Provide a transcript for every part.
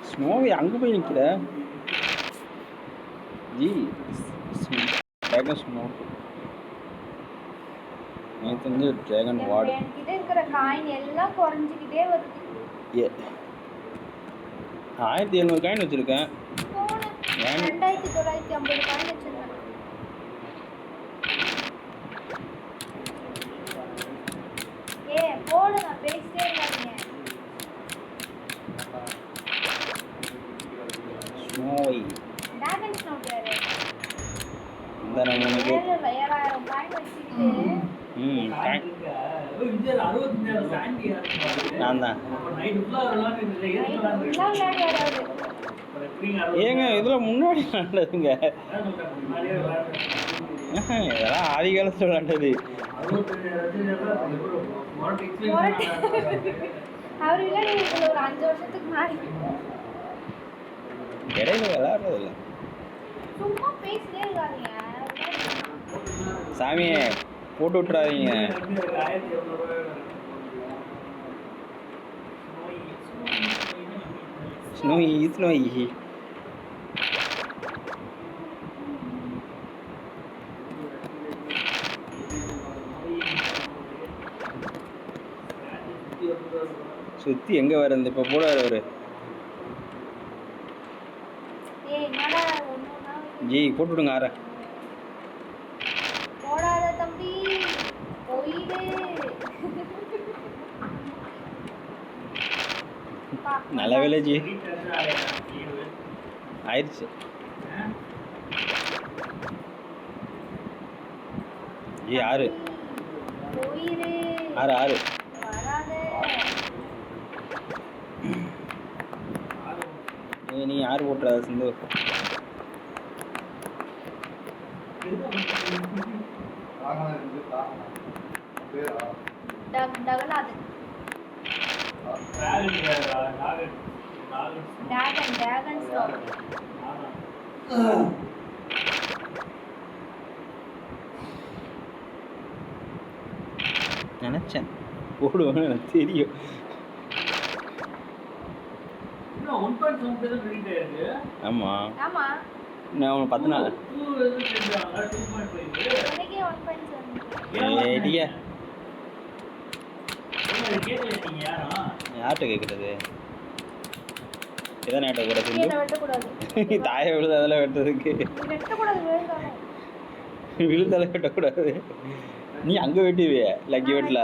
Snowy அங்கே போய் நிற்கிற ஜி ட்ராகன் ஸ்னோ நேற்று வந்து ட்ராகன் வார்டு என்கிட்ட இருக்கிற காயின் எல்லாம் குறைஞ்சிக்கிட்டே வருது. 1700 காயின் வச்சுருக்கேன். 2950 காயின் வச்சுருக்கேன். போடுங்க, பேசிட்டே இருக்காதீங்க. ஸ்னோவி ட்ராகன் ஸ்னோ பேரு இந்த நமக்கு 7000 காயின் வச்சுக்கிட்டு நான் தான் ஏங்க இதில் முன்னாடி விளாண்டதுங்க. இதெல்லாம் ஆதி காலத்தில் விளாண்டது. அவர் விளையாடி ஒரு 5 வருஷத்துக்கு முன்னாடி இடையில விளையாடுறதில்ல. சும்மா பேசிட்டே இருக்காதீங்க சாமியை போட்டு விட்டுறாதீங்க. ஸ்னோயி ஸ்னோயி சுற்றி எங்கே வர இந்த இப்போ போடுவார் அவர். ஜி போட்டு விடுங்க ஆற. போடாத தம்பி போயிடு. நல்ல வேலை ஜி ஆயிடுச்சு. ஜி 6 போயிடு 6 வராத. நீ 6 போட்டுறாத சிந்து. டகலாது ட்ராகன் ஸ்னோ நினச்சேன் போடுவான்னு எனக்கு தெரியும். ஆமாம் ஆமாம் நான் உனக்கு 10 நாள் ஏடியா யார்கிட்ட கேட்குறது? இதான் வெட்டக்கூடாது. தாயை விழுது அதெல்லாம் வெட்டுறதுக்கு விழுதால வெட்டக்கூடாது. நீ அங்கே வெட்டுவிய லக்கி வெட்டல.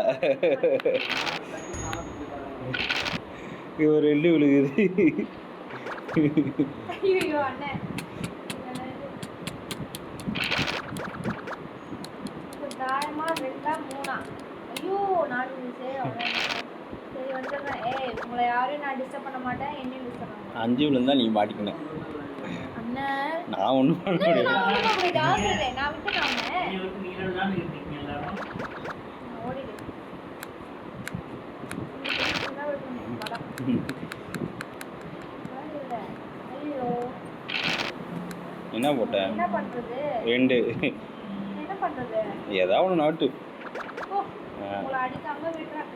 ஒரு எள்ளு விழுகுது. ஐயோ நான் சரி வந்துடுறேன். உங்களை யாரையும் நான் டிஸ்டர்ப் பண்ண மாட்டேன். என்னையும் டிஸ்டர்ப் பண்ண மாட்டேன். 5 விழுந்தா நீ மாட்டிக்கணும். அண்ணன் நான் ஒன்றும் பண்ண முடியாது. நான் விட்டுறேன். ஓடிடு. என்ன போட்ட? என்ன பண்றது? 2 என்ன பண்றது? ஏதாவது ஒன்று நாட்டு. உங்களை அடிக்காம விட்டுறேன்.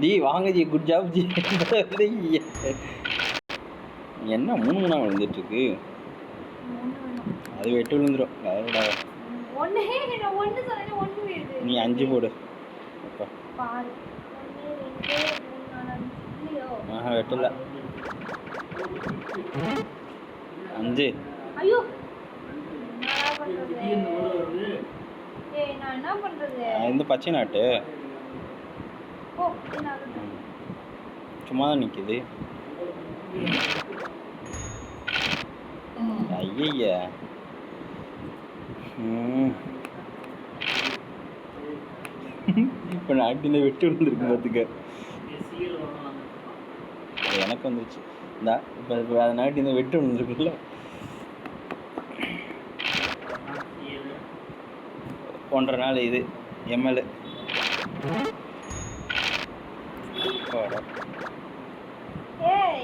ஜி வாங்க ஜி, குட் ஜாப் ஜி. என்ன 3 மணி நேரம் விழுந்துட்டுருக்கு. அது 8 விழுந்துடும். நீ 5 போடு. ஆஹா வெட்டல 5. ஐயோ நான் என்ன பண்றது? இந்த பச்சை நாட்டு சும்மா தான் நிற்கிது. ஐயா இப்போ நாட்டில் வெட்டு விழுந்துருக்கு பார்த்துக்க. எனக்கு வந்துருச்சு. இந்தா இப்போ அதை நாட்டி இந்த வெட்டு விழுந்துருக்குல்ல. 1.5 நாள் இது எம்எல். ஏய்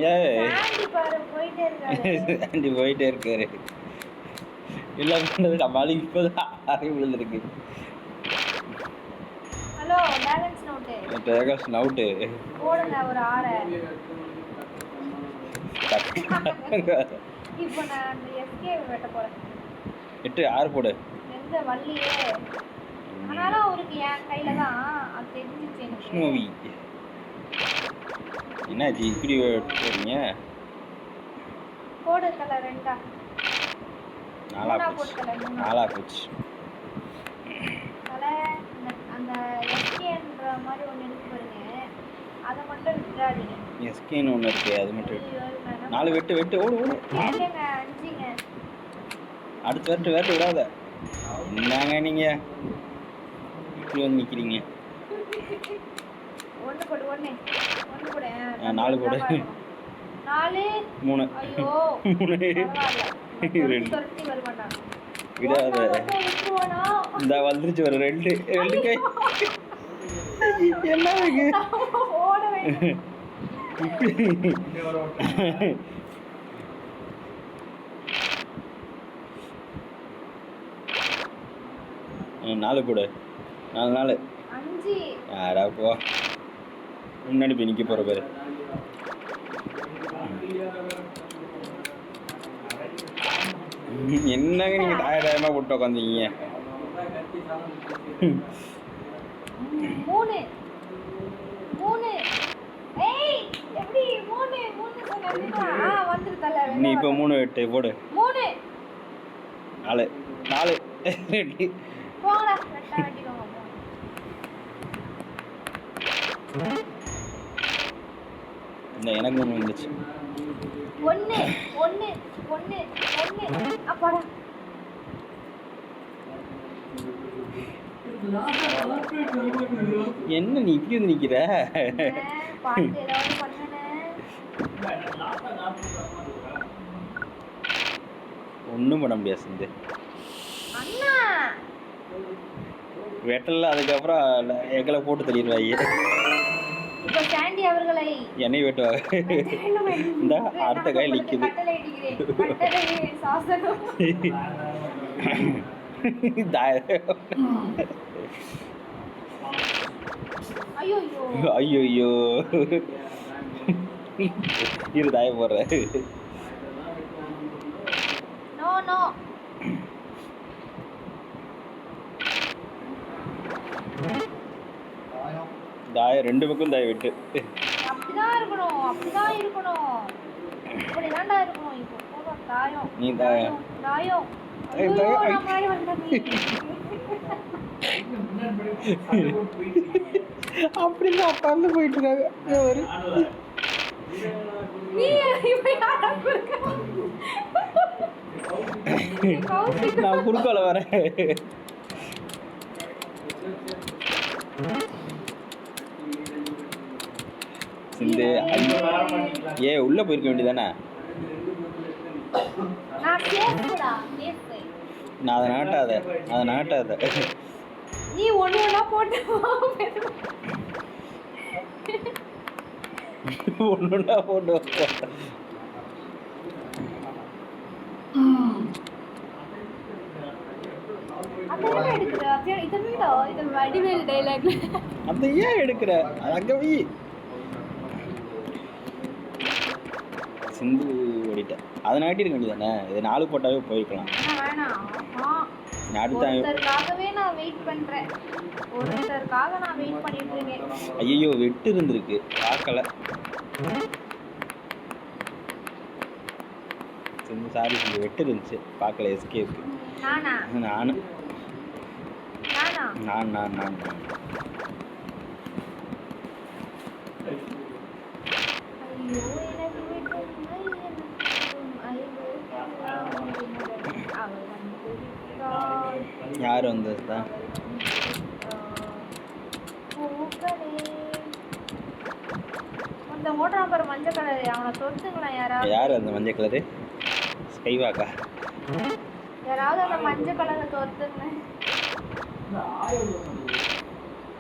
ஏய் ஆண்டி போயிட்டே இருக்காரு. ஆண்டி போயிட்டே இருக்காரு. எல்லாம் பண்ணது நம்மளுக்கு இப்போதான் அறிவு விழுந்துருக்கு. ஹலோ டாகன்ஸ் நோட்டு டேகஸ் நவுட்டு போடுங்க ஒரு 6. இப்போ நான் அந்த எஸ்கே வெட்ட போறேன். 8 6 போடு. எந்த வள்ளியே ஆனாலும் அவருக்கு என் கையில தான் அது தெரிஞ்சிச்சு எனக்கு. மூவி என்னாச்சு இப்படி போறீங்க? போடு தலை 2 நாலா போச்சு. நாலா போச்சு. தலை அந்த எஸ்கேன்ற மாதிரி ஒன்று இருக்கு பாருங்க, அதை மட்டும் விட்டுறாதீங்க. எஸ்கேன்னு ஒன்று இருக்கு, அது மட்டும் வெட்டு. 4 வெட்டு வெட்டு ஓடு ஓடு. கேளுங்க 5ங்க. அடுத்து வெட்டு வெட்டு விடாத. என்னங்க நீங்க இப்படி வந்து நிற்கிறீங்க? 1 போடு 1 போடு. 4 போடு. 4 3. ஐயோ 2 துரத்தி வருவானா விடாத. இந்த வந்துருச்சு ஒரு 2 கை. என்ன இருக்கு? ஓட வேண்டாம். 4 போடு. 4 5 யாரா போ. முன்னாடி போய் நிற்க போகிற பாரு. என்னங்க நீங்கள் தாயமாக போட்டு உட்காந்தீங்க? 3 ஏய் எப்படி 3 சொன்னா வந்துருதல. நீ இப்போ 3 வெட்டு போடு. 3 4 2 போங்கடா வெட்டா வெட்டிக்கோங்க. இந்த எனக்கு 3 வந்துச்சு. 1 அப்பாடா. என்ன நீ இப்படி வந்து நிற்கிற? பாட்டு ஏதாவது பண்ணனே. ஒன்றும் பண்ண முடியாது சிந்து. அண்ணா வெட்டல, அதுக்கப்புறம் எங்களை போட்டு தள்ளிடுவாங்க. இப்போ சாண்டி அவர்களை என்னை வெட்டுவாங்க. இந்த அடுத்த காய் நிற்குது. கட்டளை இடுகிறேன். கட்டளை சாசனம். ஐயோ இரு தாய போடுற. நோ தாய 2 பக்கம் தாய வெட்டு. அப்படிதான் இருக்கணும். இப்படிதான்டா இருக்கணும். இப்போ போடா தாயம். நீ தாயம். ஐயோ நான் முன்னாடி வந்தேன். அப்படிதான் அப்பந்து போயிட்டு இருக்காங்க. நான் குறுக்கால வரேன். சிந்து உள்ள போயிருக்க வேண்டியதானே? நான் அதை நாட்டாத. நீ ஒண்ணா போட்டு ஒண்ணுன்னா போட்டு அந்த ஏன் எடுக்கிற? அங்க வை. சிந்து ஓடிட்ட. அதை நாட்டிருக்க வேண்டியதானே? இது 4 போட்டாவே போயிருக்கலாம். ஒருத்தருக்காகவே நான் வெயிட் பண்றேன். ஒருத்தருக்காக நான் வெயிட் பண்ணிட்டு இருக்கேன். ஐயோ வெட்டு இருந்திருக்கு பார்க்கல. சாரி வெட்டு இருந்துச்சு பார்க்கல. எஸ்கேக்கு நான் யார் வந்ததுதான்? அந்த ஓட்டுறான் பாரு மஞ்சள் கலர், அவனை தொடுத்துங்களா யாராவது? யார் அந்த மஞ்சள் கலரு? ஸ்கைவாக்கா? யாராவது அந்த மஞ்சள் கலரை தொடுத்துங்க.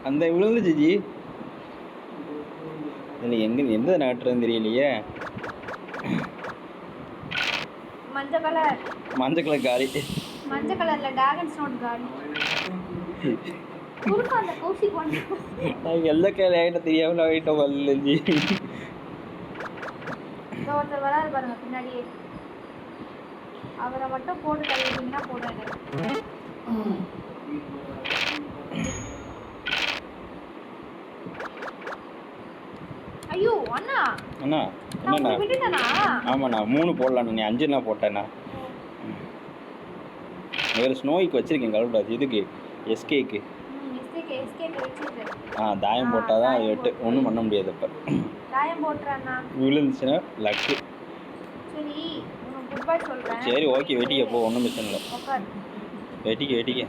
அந்த விழுந்து ஜிஜி இதில் எந்த நாட்டுறதுன்னு தெரியலையே. மஞ்சள் கலர் காரி மஞ்சள் கலர்ல டிராகன்ஸ் நோட் காடி குறுக்க அந்த கௌசிக் ஒன்று நான் எல்லா கையில் ஆகிட்ட தெரியாமல் ஆகிட்ட வரலஞ்சி. ஒருத்தர் வராது பாருங்க பின்னாடியே, அவரை மட்டும் போட்டு தள்ளிட்டீங்கன்னா போடுறேன். ஐயோ அண்ணா அண்ணா என்னண்ணா? விட்டுட்டேனா? ஆமாண்ணா 3 போடலாண்ணா, நீ 5ண்ணா போட்டேண்ணா. வேறு ஸ்னோய்க்கு வச்சுருக்கேன் கலப்படாது, இதுக்கு எஸ்கேக்கு. தாயம் போட்டால் தான் அது வெட்டு, ஒன்றும் பண்ண முடியாது. இப்போ தாயம் போட்டுறேண்ணா, விழுந்துச்சுன்னா லக்கு. சரி உனக்கு குட் பை சொல்கிறேன். சரி ஓகே, வெட்டிக்க போ, ஒன்றும் பிரச்சனை இல்லை. வெட்டிக்க வெட்டிக்க.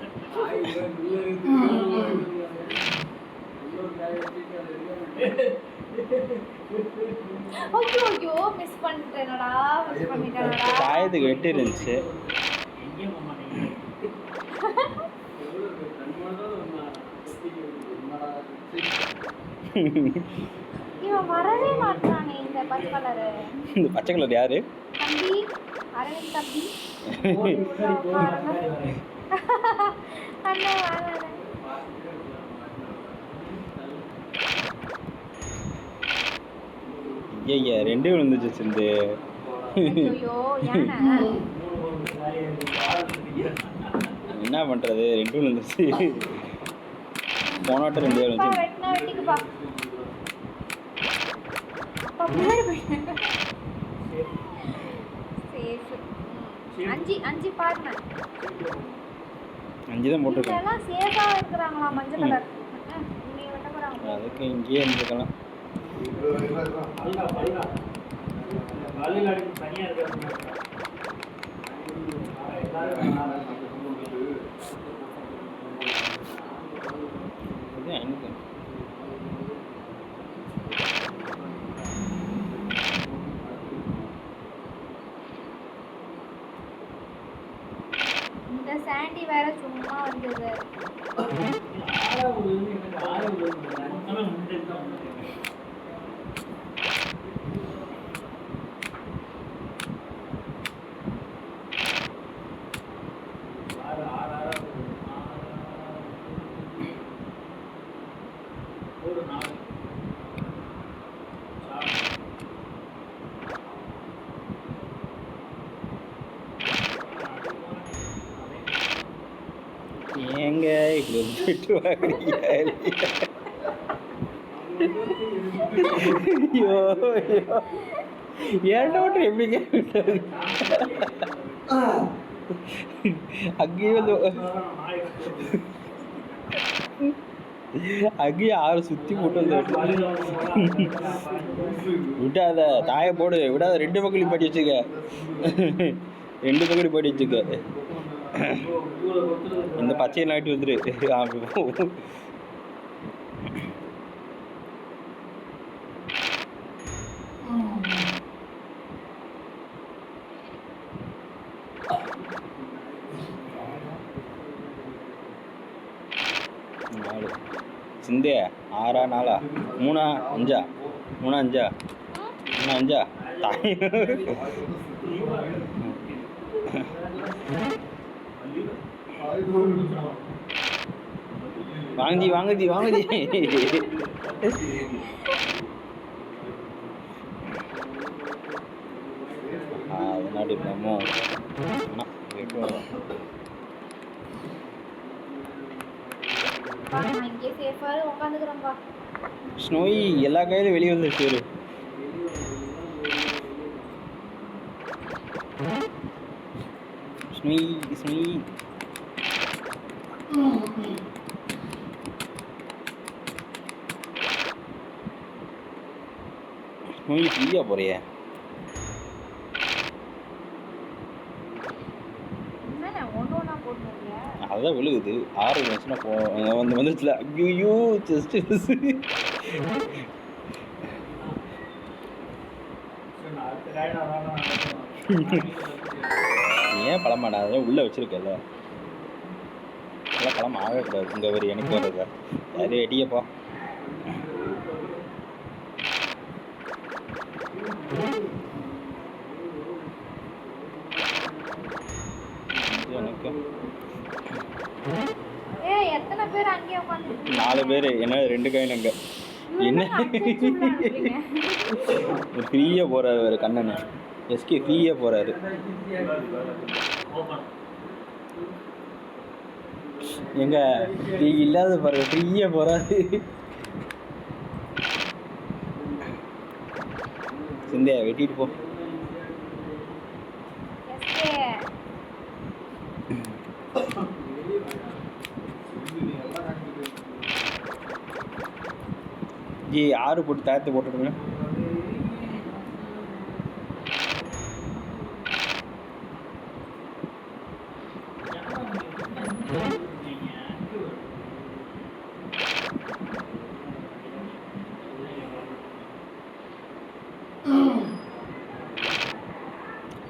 ஐயோ மிஸ் பண்ணிட்டேனடா, மிஸ் பண்ணிட்டேனடா. தாயத்துக்கு வெட்டி இருந்துச்சு. இவன் வரவே மாட்டானே இந்த பச்சை கலரு. இந்த பச்சை கலர் யாரு? தம்பி அரவிந்த் தம்பி. அண்ணா வாங்க. ஐயா 2 விழுந்துச்சு சிந்து. ஐயோ ஏன்னா என்ன பண்ணுறது, 2 விழுந்துச்சு. போனாட்டம் 2 விழுந்துச்சு. வெட்டினா வெட்டிக்குப்பா. முன்னாடி போயிட்டு 5 பாருங்க. 5 தான் போட்டிருக்கேன். இதெல்லாம் சேஃபா இருக்கிறாங்களா மஞ்சள் கலர்? நீ வெட்ட போறாங்க. அதுக்கு இங்கேயே இருந்துக்கலாம். இந்த சாண்டி வேற சும்மா வந்தது. ஏங்க இப்படி விட்டு வாங்குறீங்க? ஐயோ ஏன் டவுட் எப்படிங்க அங்கேயே வந்து அங்கேயே 6 சுற்றி போட்டு விட்டாத, தாயை போடு விடாத. 2 பக்கம் பாட்டி வச்சுக்க, 2 பக்கம் பாட்டி வச்சுக்க. இந்த பச்சையை நாட்டி வந்துரு. சிந்தே 6 4 3 5 3 5 3 5 தாய் வாங்கி வாங்குதி வாங்குதி. அதனாடி நம்ம ஸ்னோய் எல்லா கையிலும் வெளியே வந்துருச்சு. ஸ்னோய் ஸ்னோய் ஸ்னோய் ஃப்ரீயா போறிய? அதான் விழுகுது. 6 வந்துச்சுன்னா வந்துச்சுல. ஐயோ ஜஸ்ட் ஏன் பழமாடா? அதெல்லாம் உள்ளே வச்சிருக்கல, அதெல்லாம் பழம் ஆகக்கூடாது. இங்கே வரி எனக்கு வர்றதா யாரும் எடியப்பா. எனக்கு நிற்கும். ஏய் எத்தனை பேர் அங்கேயே உட்காந்துட்டு 4 பேர். என்ன 2 காயின் அங்கே என்ன ஃப்ரீயாக போகிறாரு ஒரு கண்ணனு. எஸ்கே ஃப்ரீயாக போகிறாரு. எங்க நீ இல்லாத பாருங்க ஃப்ரீயாக போகிறாரு. சிந்தியா வெட்டிட்டு போ. ஜி 6 போட்டு தாயத்தை போட்டுடுங்க.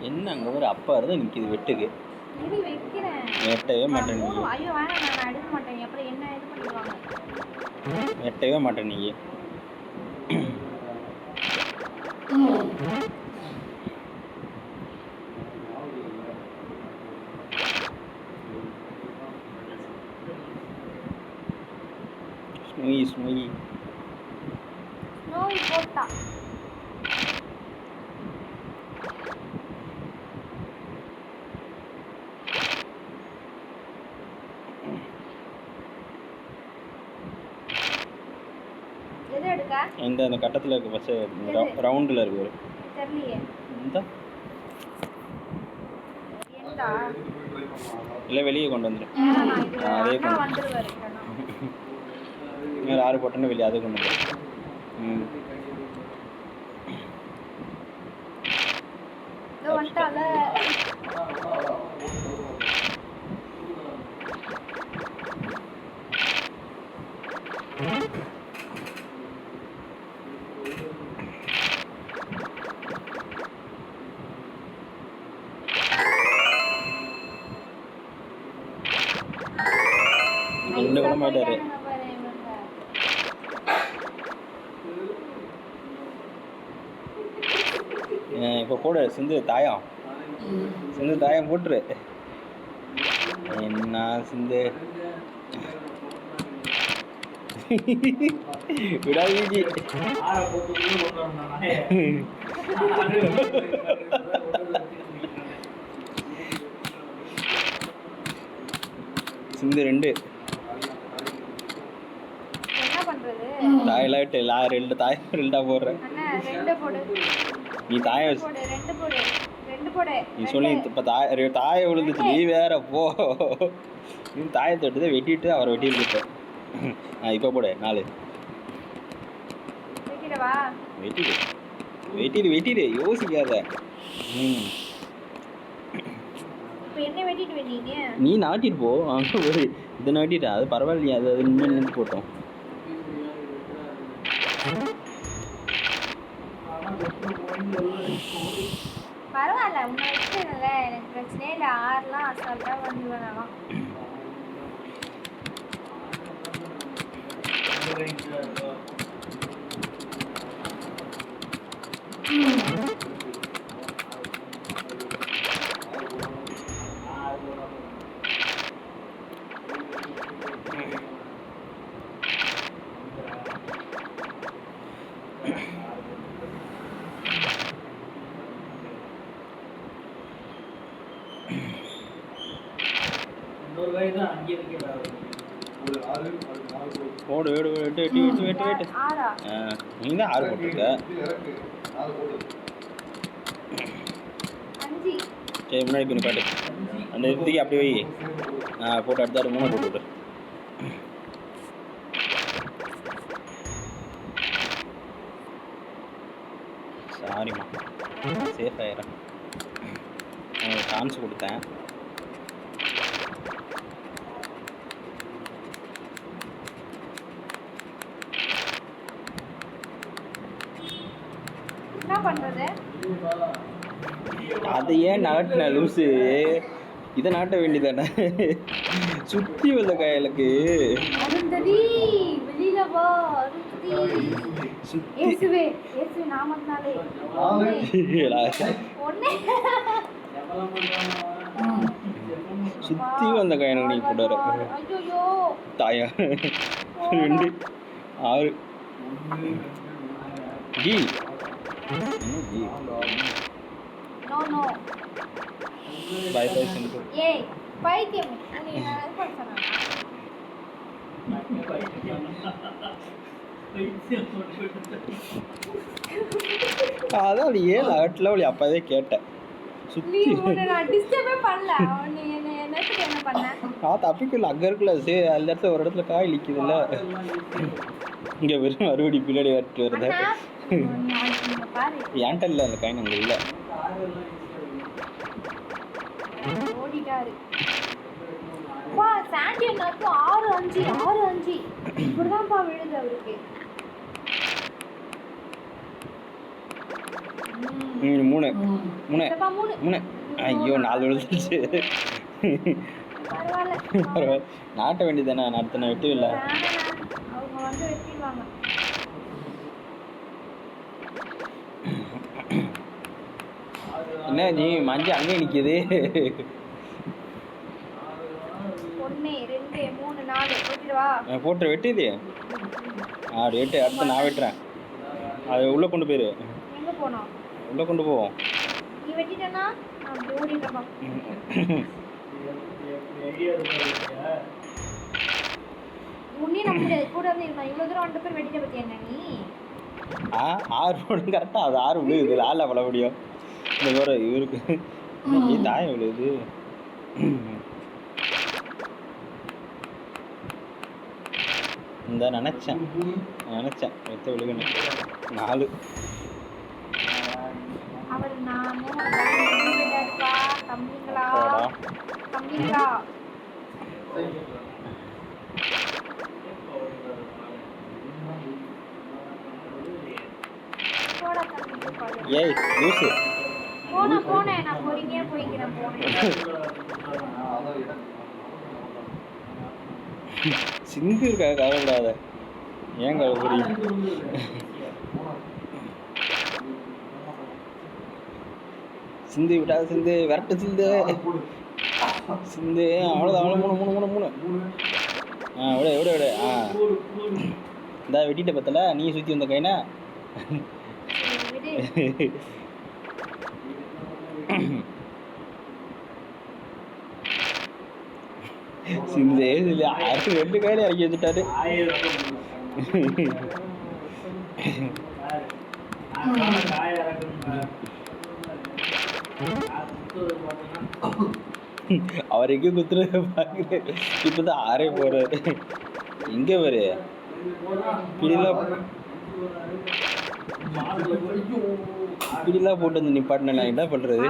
என்ன அங்கே ஒரு அப்பா இருந்தால் நிற்கிது வெட்டுக்கு. வெட்டவே மாட்டேன். வெட்டவே மாட்டேன் நீ. ஸ்னோயி ஸ்னோயி ஸ்னோயி போட்டா. இந்த அந்த கட்டத்தில் இருக்க பஸ் ரவுண்டில் இருக்கு. இந்த இல்லை வெளியே கொண்டு வந்துடும். அதே கொண்டு 6 போட்டோன்னு வெளியே அதை கொண்டு வந்துடும். ரெண்டு குளம் ஆயிட்டாரு. இப்போ போடு சிந்து தாயம். சிந்து தாயம் போட்டுரு. என்ன சிந்து விடாதீஜி. சிந்து 2 தாயெல்லாம் 2 தாயம் 2 போடுறேன். நீ தாயம் நீ சொல்லி இப்போ தாயை விழுந்துச்சு. நீ வேற போ. நீ தாயத்தை எடுத்து வெட்டிட்டு அவரை வெட்டிட்டு இப்போ போடு 4. வெட்டிடு யோசிக்காத. நீ நாட்டிட்டு போ. அங்கே ஒரு இதை நாட்டிட்டு அது பரவாயில்லையா. அது இன்னும் நின்று போட்டோம். பரவாயில்ல உன்னை வச்சுல எனக்கு பிரச்சனையே இல்லை. 6லாம் அசால்ட்டாக வந்துடுவேன். போடு வெட்டு. நீ தான் 6 போட்டுருக்க. சரி முன்னாடி போய் காட்டு. அந்த இதுக்கு அப்படியே வை. போட்டு அடுத்தாரு 3 போட்டு விடு. சாரிம்மா சேஃப் ஆயிடுறேன். சான்ஸ் கொடுத்தேன். அதை ஏன் நாட்டின லூசு? இதை நாட்ட வேண்டியதானே. சுத்தி வந்த காயலுக்கு சுற்றியும் அந்த காயினை நீ போட்டு வர ஐயோ தாயா 2 6 ஜி ஜி no no bye bye simple ஏய் பைத்தியம் நீ அது பண்ண சொன்னா அதான் அது ஏன் அட்ல அவளி அப்போதே கேட்டேன் சுற்றி நான் டிஸ்டர்பே பண்ணல நீ என்னத்துக்கு என்ன பண்ண நான் தப்பிக்கல அங்கே இருக்குல்ல சரி அந்த இடத்துல ஒரு இடத்துல காய் நிற்கிதுல்ல இங்கே வெறும் மறுபடி பின்னாடி வரட்டு வருது ஏன்ட்ட இல்லை அந்த காயின் அங்கே இல்லை ஓடிட்டாரு பா சாண்டி அண்ணாக்கு 6 5 இப்படிதான்ப்பா விழுது அவருக்கு 3 ஐயோ 4 விழுந்துச்சு பரவாயில்ல நாட்ட வேண்டியதானே நடத்தின வெட்டி இல்லை அவங்க வந்து வெட்டிடுவாங்க என்ன நீ மஞ்சள் அங்கே நிற்கிது 1 2 3 4 போட்டுடுவா போட்டு வெட்டிது வெட்டு அடுத்து நான் வெட்டுறேன் அது உள்ளே கொண்டு போயிரு எங்கே போனோம் உள்ளே கொண்டு போவோம் நீ வெட்டிட்டேன்னா நான் ஓடிடுறப்பா முன்னே நம்ம கூட வந்து இருக்கோம் இவ்வளோ தூரம் 2 பேர் வெட்டிட்ட பற்றி என்ன நீ 6 போடும் கரெக்டாக அது 6 விழுகுது ஆளில் பல முடியும் இந்த வர இவருக்கு நீ தாயம் விழுகுது இந்த நினச்சேன் வெத்த விழுகணும் 4 அவர் நானும் தம்பிங்களா ஏய் லூசு போனேன் நான் பொறுமையா போய்க்கிறேன் சிந்து இருக்கா கவலைப்படாத ஏன் கவலைப்படி சிந்து விடாத சிந்து விரட்டு சிந்து அவ்வளோதான் அவ்வளோ 3 விட இந்த வெட்டிட்ட பத்தல நீ சுற்றி வந்த கைனா சிந்து 2 கையில இறக்கி வச்சுட்டாரு அவர் எங்கே குத்துறது பார்க்குறேன் இப்போதான் 6 போறாரு எங்கே வரு இப்படிலாம் போட்டு வந்து நிப்பாட்டின நான் என்ன பண்றது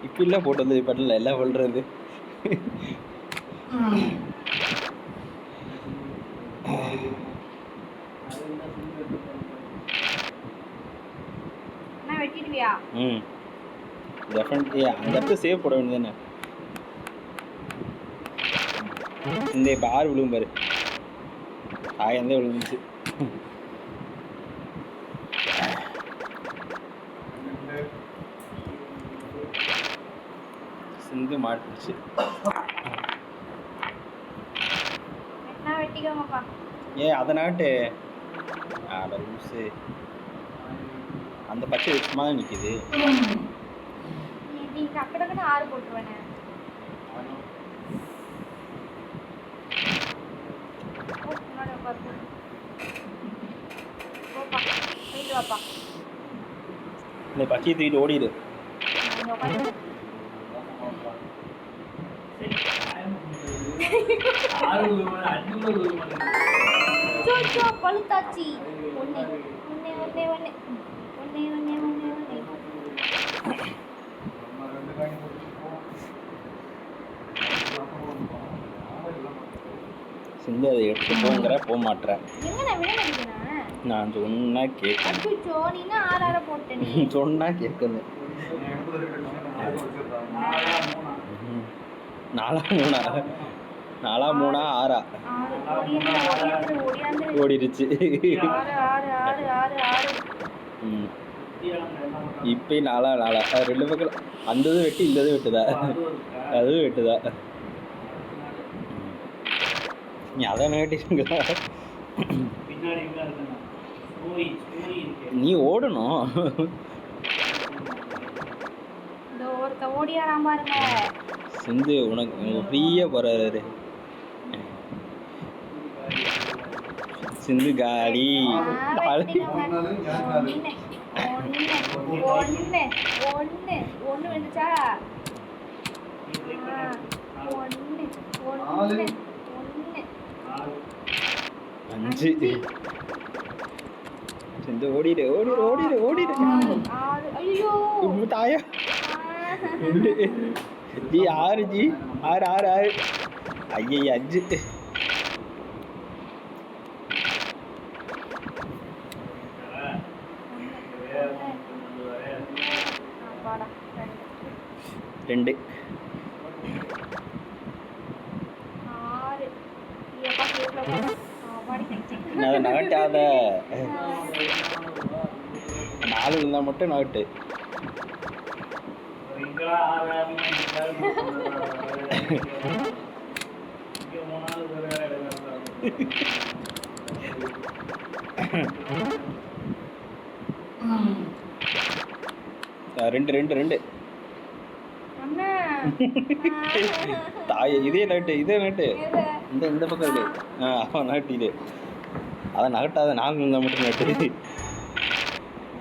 இப்படிலாம் போட்டு வந்து நிப்பாட்டின என்ன பண்றது வெட்டிடுவியா டெஃபினெட்லி அந்த இடத்துல சேவ் போட வேண்டியதானே இந்த இப்போ 6 விழுகும் பாரு ஆயந்தே விழுந்துச்சு சிந்து மாட்டுச்சு அதை நாட்டு லூசு அந்த பச்சை சும்மா தான் நிற்கிது நீ டக்குனு 6 போட்டுருவேனே இந்த பச்சையை தூக்கிட்டு ஓடிடு பழுத்தாச்சி சிந்து அதை எடுத்து போங்கிற போக மாட்டேன் நான் சொன்னா கேட்க சொன்னா கேட்கணும் 4 3 6 ஓடிடுச்சு இப்பயும் நாளா ரெண்டு பக்கம் அந்த இது வெட்டி இந்த இது வெட்டுதா அதுவும் வெட்டுதா நீ அதை நகட்டிங்களா நீ ஓடணும் ஓடியாராம் பாருங்க சிந்து உனக்கு ஃப்ரீயா போறாரு சிந்து காடி ஒண்ணு வந்துச்சா அஞ்சு சிந்து ஓடிடு ஐயோ தாயா ஜி 6 ஜி 6 ஐயா 5 2 அதை நகட்டாத 4 இருந்தால் மட்டும் நகட்டு ரெண்டு தாய இதே நட்டு இந்த பக்கம் இருக்கு அவன் நட்டிடு அதை நகட்டாத 4 இருந்தால் மட்டும் நட்டு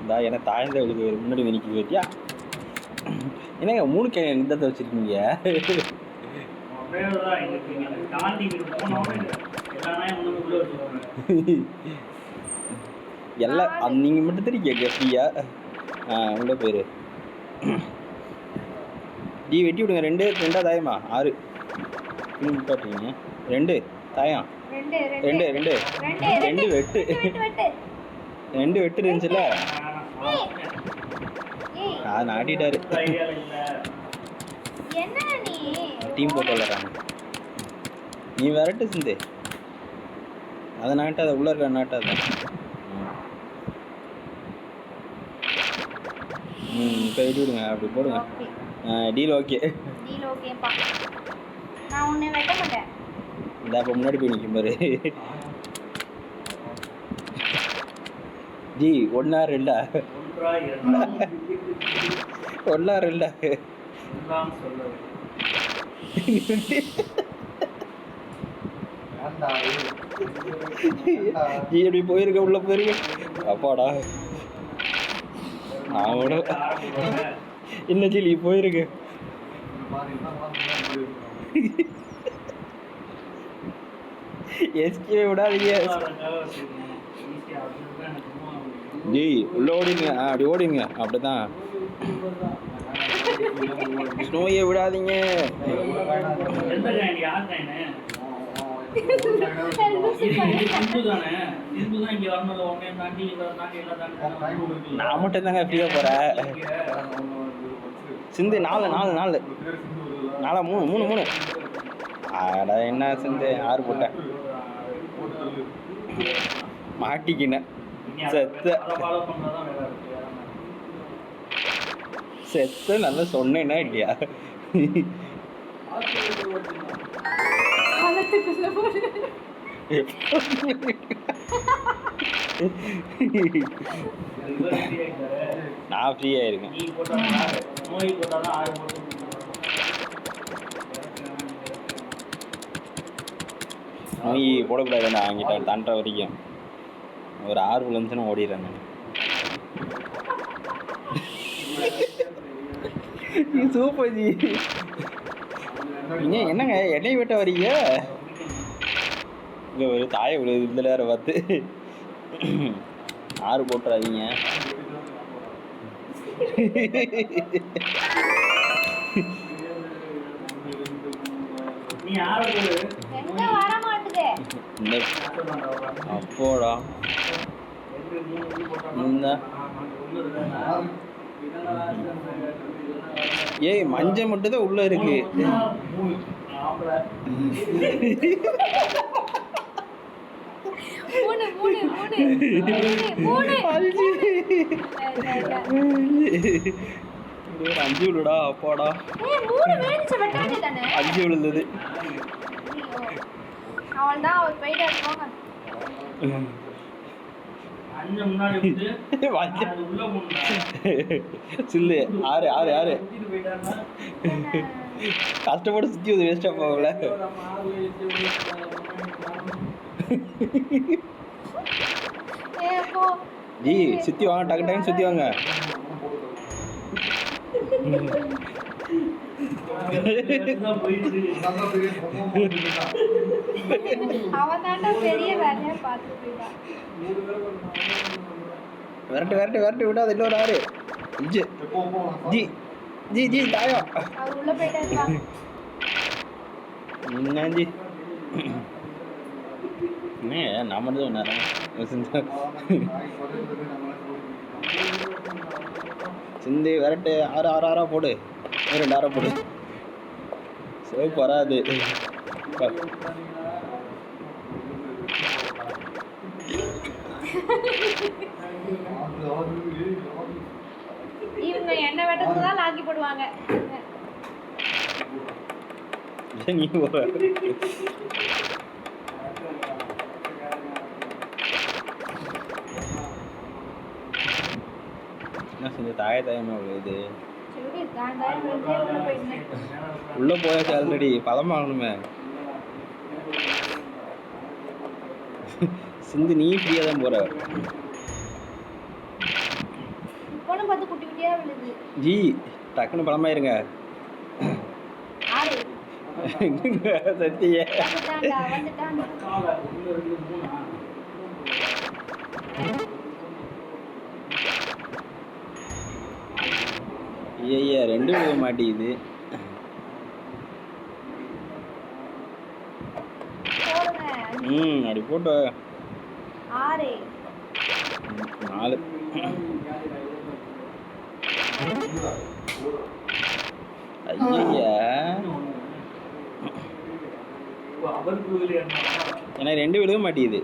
இந்தா ஏன்னா தாய்ந்த விழுது முன்னாடி நிற்க பத்தியா என்னங்க 3 கே இந்த வச்சிருக்கீங்க எல்லாம் நீங்கள் மட்டும் தெரியுங்க ஃப்ரீயா உள்ள பேர் டீ வெட்டி விடுங்க 2 தாயமா 6 பாட்டுறீங்க 2 தாயம் 2 வெட்டு 2 வெட்டு இருந்துச்சுல்ல நாட்டிட்டாரு டீம் போட்டு விளையாடுறாங்க நீ விரட்டு சிந்து அதை நாட்டாத உள்ள இருக்க நாட்டாத இப்போ வெட்டி விடுங்க அப்படி போடுங்க டீல் ஓகே இந்த அப்போ முன்னாடி போய் நிற்கும் பாரு ஜி 1 2 1 2 ஜி எப்படி போயிருக்க உள்ள போயிருக்க அப்பாடா நான் கூட என்ன ஜிலி போயிருக்கு எஸ்கே விடாதீங்க ஜி உள்ள ஓடிங்க அப்படி ஓடிங்க அப்படிதான் ஸ்னோயை விடாதீங்க நான் மட்டும் தாங்க ஃப்ரீயா போறேன் சிந்து 4 3 ஆடா என்ன சிந்து 6 போட்டேன் மாட்டிக்கினேன் செத்த நல்லா சொன்னேன்னா இல்லையா நான் ஃப்ரீயா இருக்கேன் நோய் போடக்கூடாது நான் வாங்கிட்ட தண்டை வரைக்கும் ஒரு 6 விழுந்துச்சுன்னா ஓடிடுறேன் நான் சூப்பர் ஜி நீங்கள் என்னங்க எண்ணெய் வெட்ட வரீங்க இல்லை ஒரு தாயை விழுது இந்த நேரம் பார்த்து 6 போட்டுறாதீங்க அப்போடா ஏய் மஞ்சள் மட்டும் தான் உள்ள இருக்கு மூணு மூணு மூணு மூணு அஞ்சு ஒரு 5 விழுடா அப்பாடா. மூணு வேணுச்சு வெட்ட வேண்டியதானே. 5 விழுந்தது. அவள்தான் அவர் போயிட்டு போங்க. சில்லு 6 6 6 கஷ்டப்பட்டு சுற்றி வந்து வேஸ்ட்டாக போகல. ஜி சுற்றி வாங்க, டக்கு டக்குன்னு சுற்றி வாங்க. விரட்டு விரட்டு விரட்டு விடாது. இன்னொரு 6 5 ஜி ஜி ஜி தாயம் என்ன ஜி என்ன நான் மட்டும் நேரம் சிந்தி விரட்டு 6 6 6 போடு. 2 6 போடு. சிவப்பு வராது. இவங்க என்ன வெட்டத்துக்கு தான் லாக்கி போடுவாங்க. நீ போற என்ன செஞ்ச தாய தாயமா இது உள்ள போயாச்சு ஆல்ரெடி. பழம் வாங்கணுமே. சிந்து நீ ஃப்ரீயா தான் போற. ஜி டக்குன்னு பழமாயிருங்க. சத்திய ஐயா 2 விழுக மாட்டேங்குது. அப்படி போட்டு 6 4 ஐயா ஏன்னா 2 விழுக மாட்டேங்குது.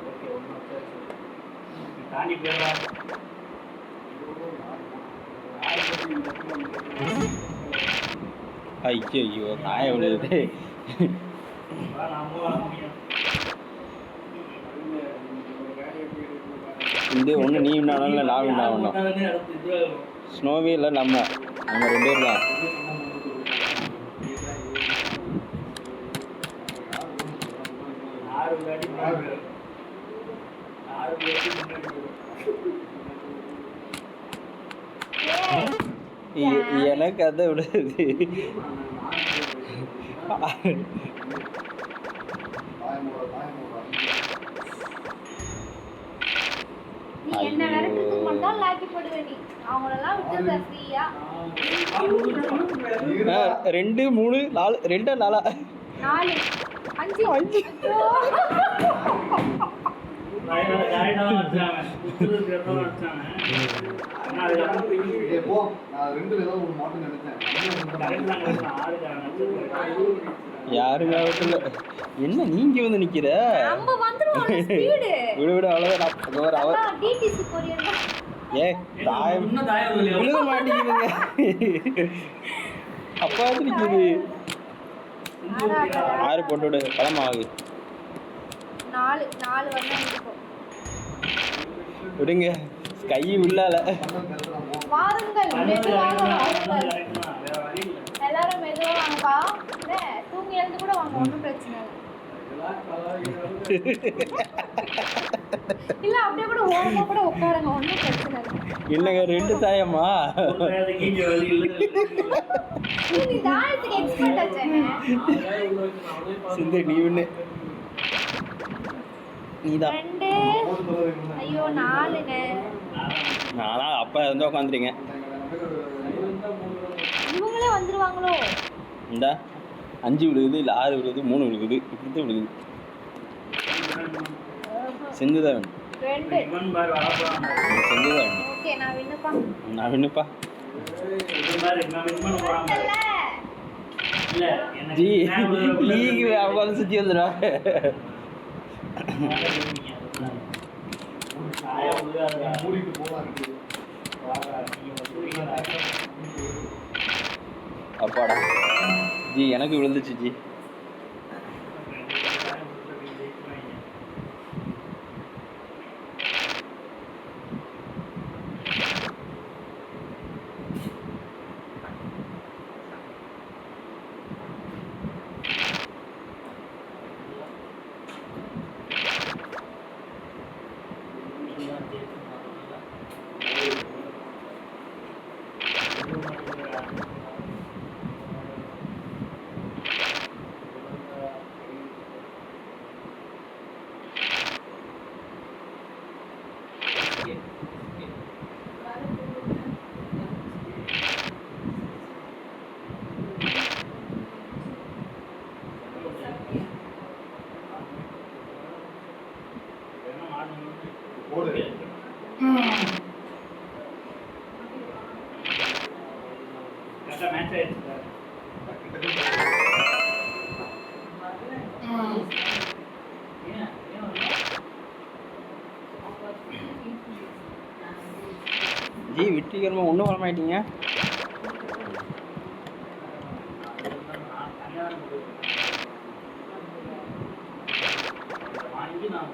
ஐயோ தாய விழுது. இந்த ஒன்று நீ விண்ணாலும் இல்லை நான் விண்ணாகணும். ஸ்னோவி இல்லை நம்ம 2 பேர் தான். எனக்கு அதை விடுது. நீ என்ன விரட்டுறதுக்கு மட்டும் லாக்கி போடுவே. நீ அவங்களெல்லாம் விட்டுற ஃப்ரீயா. 2 3 4 2 4 4 5 5 யாருங்க என்ன நீங்க வந்து நிக்கிற? விடு விடு அவ்வளவுதான். ஏ தாயம் விழுக மாட்டேங்குதுங்க. அப்பா நிக்குது. 6 போட்டு விடு. பழமாகு 4 4 வரணும். விடுங்க கை உள்ளால. வாருங்கள் மெதுவாக வாருங்கள். எல்லாரும் மெதுவா வாங்கப்பா. தூங்கி எழுந்து கூட வாங்க, ஒன்றும் பிரச்சனை இல்ல. அப்படியே கூட ஓரமா கூட உட்காருங்க, ஒன்றும் பிரச்சனை இல்லை. இல்லைங்க 2 தாயமா? நீ தாயத்துக்கு எக்ஸ்பர்ட் ஆச்சேங்க. சிந்து நீ வின்னு. நீதான் 2. ஐயோ 4ங்க. நானா அப்பா வந்து உட்காந்துருங்க. இவங்களே வந்துருவாங்களோ? இந்த 5 விழுகுது இல்லை 6 விழுகுது 3 விழுகுது இப்படித்தான் விழுகுது. செஞ்சுதான் வேணும். 2 செஞ்சுதான் வேணும். ஓகே நான் வின்னுப்பா. நான் வின்னுப்பா. ஜி லீக் அவங்க சுற்றி வந்துடுவாங்க. அப்பாடா ஜி எனக்கு விழுந்துச்சு ஜி. ஜி வெற்றிகரமாக ஒன்றும் வரமாட்டீங்க. வாங்கி நான்